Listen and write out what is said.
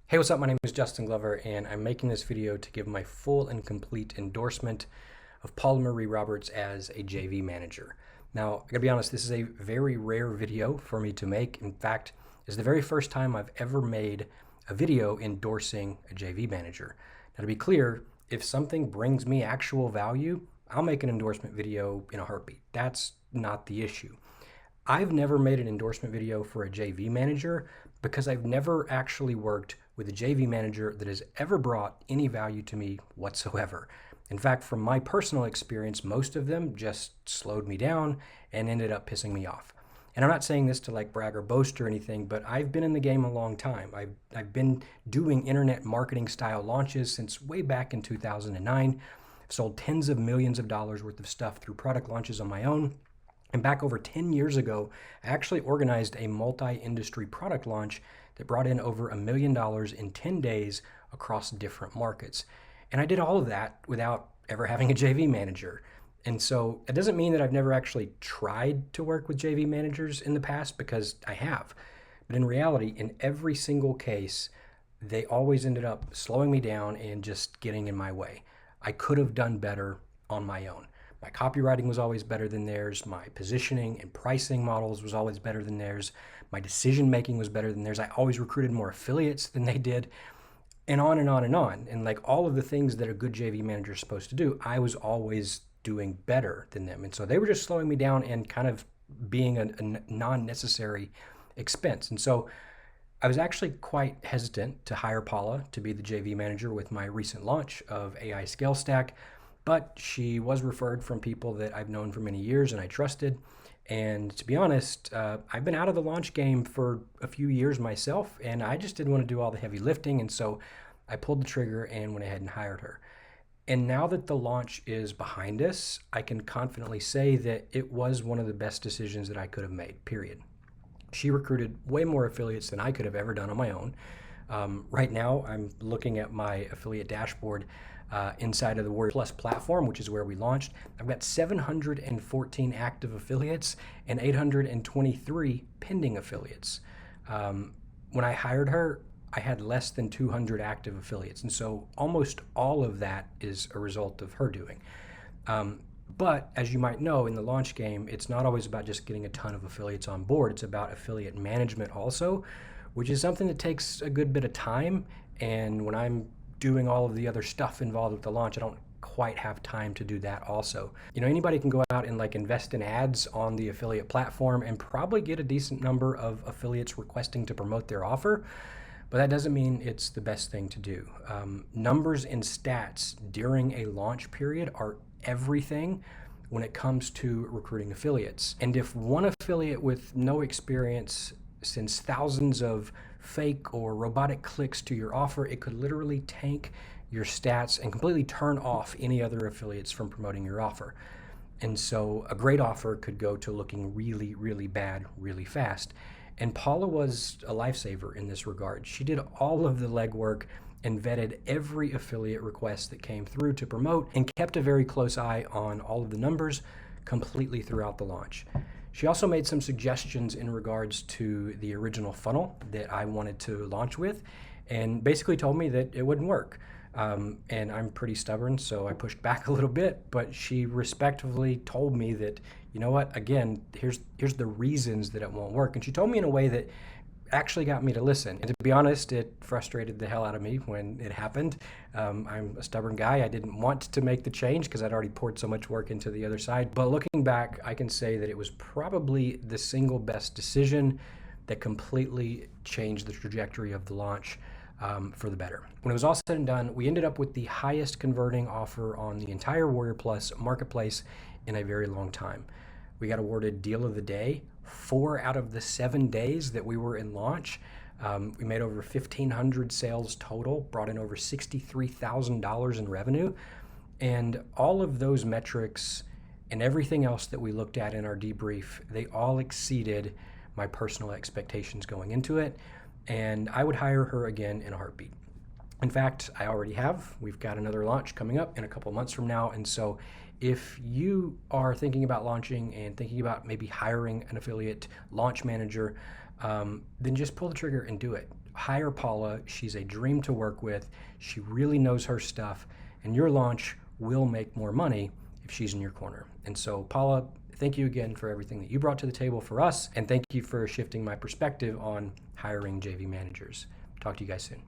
Hey, what's up? My name is Justin Glover, and I'm making this video to give my full and complete endorsement of Paula Marie Roberts as a JV manager. Now, I gotta be honest, this is a very rare video for me to make. In fact, it's the very first time I've ever made a video endorsing a JV manager. Now, to be clear, if something brings me actual value, I'll make an endorsement video in a heartbeat. That's not the issue. I've never made an endorsement video for a JV manager because I've never actually worked with a JV manager that has ever brought any value to me whatsoever. In fact, from my personal experience, most of them just slowed me down and ended up pissing me off. And I'm not saying this to like brag or boast or anything, but I've been in the game a long time. I've been doing internet marketing style launches since way back in 2009. I've sold tens of millions of dollars worth of stuff through product launches on my own. And back over 10 years ago, I actually organized a multi-industry product launch that brought in over $1 million in 10 days across different markets. And I did all of that without ever having a JV manager. And so it doesn't mean that I've never actually tried to work with JV managers in the past, because I have. But in reality, in every single case, they always ended up slowing me down and just getting in my way. I could have done better on my own. My copywriting was always better than theirs. My positioning and pricing models was always better than theirs. My decision making was better than theirs. I always recruited more affiliates than they did, and on and on and on. And like all of the things that a good JV manager is supposed to do, I was always doing better than them. And so they were just slowing me down and kind of being a non-necessary expense. And so I was actually quite hesitant to hire Paula to be the JV manager with my recent launch of AI Scale Stack. But she was referred from people that I've known for many years and I trusted. And to be honest, I've been out of the launch game for a few years myself, and I just didn't want to do all the heavy lifting. And so I pulled the trigger and went ahead and hired her. And now that the launch is behind us, I can confidently say that it was one of the best decisions that I could have made, period. She recruited way more affiliates than I could have ever done on my own. Right now, I'm looking at my affiliate dashboard inside of the Warrior Plus platform, which is where we launched. I've got 714 active affiliates and 823 pending affiliates. When I hired her, I had less than 200 active affiliates. And so almost all of that is a result of her doing. But as you might know, in the launch game, it's not always about just getting a ton of affiliates on board. It's about affiliate management also, which is something that takes a good bit of time. And when I'm doing all of the other stuff involved with the launch, I don't quite have time to do that also. You know, anybody can go out and like invest in ads on the affiliate platform and probably get a decent number of affiliates requesting to promote their offer, but that doesn't mean it's the best thing to do. Numbers and stats during a launch period are everything when it comes to recruiting affiliates. And if one affiliate with no experience sends thousands of fake or robotic clicks to your offer, it could literally tank your stats and completely turn off any other affiliates from promoting your offer. And so a great offer could go to looking really, really bad really fast. And Paula was a lifesaver in this regard. She did all of the legwork and vetted every affiliate request that came through to promote and kept a very close eye on all of the numbers completely throughout the launch. She also made some suggestions in regards to the original funnel that I wanted to launch with, and basically told me that it wouldn't work. And I'm pretty stubborn, so I pushed back a little bit, but she respectfully told me that, you know what, again, here's the reasons that it won't work. And she told me in a way that actually got me to listen. And to be honest, it frustrated the hell out of me when it happened. I'm a stubborn guy. I didn't want to make the change because I'd already poured so much work into the other side. But looking back, I can say that it was probably the single best decision that completely changed the trajectory of the launch for the better. When it was all said and done, we ended up with the highest converting offer on the entire Warrior Plus marketplace in a very long time. We got awarded Deal of the Day 4 out of the 7 days that we were in launch. We made over 1,500 sales total, brought in over $63,000 in revenue. And all of those metrics and everything else that we looked at in our debrief, they all exceeded my personal expectations going into it. And I would hire her again in a heartbeat. In fact, I already have. We've got another launch coming up in a couple months from now. And so if you are thinking about launching and thinking about maybe hiring an affiliate launch manager, then just pull the trigger and do it. hire Paula. She's a dream to work with. She really knows her stuff, and your launch will make more money if she's in your corner. And so, Paula, thank you again for everything that you brought to the table for us, and thank you for shifting my perspective on hiring JV managers. Talk to you guys soon.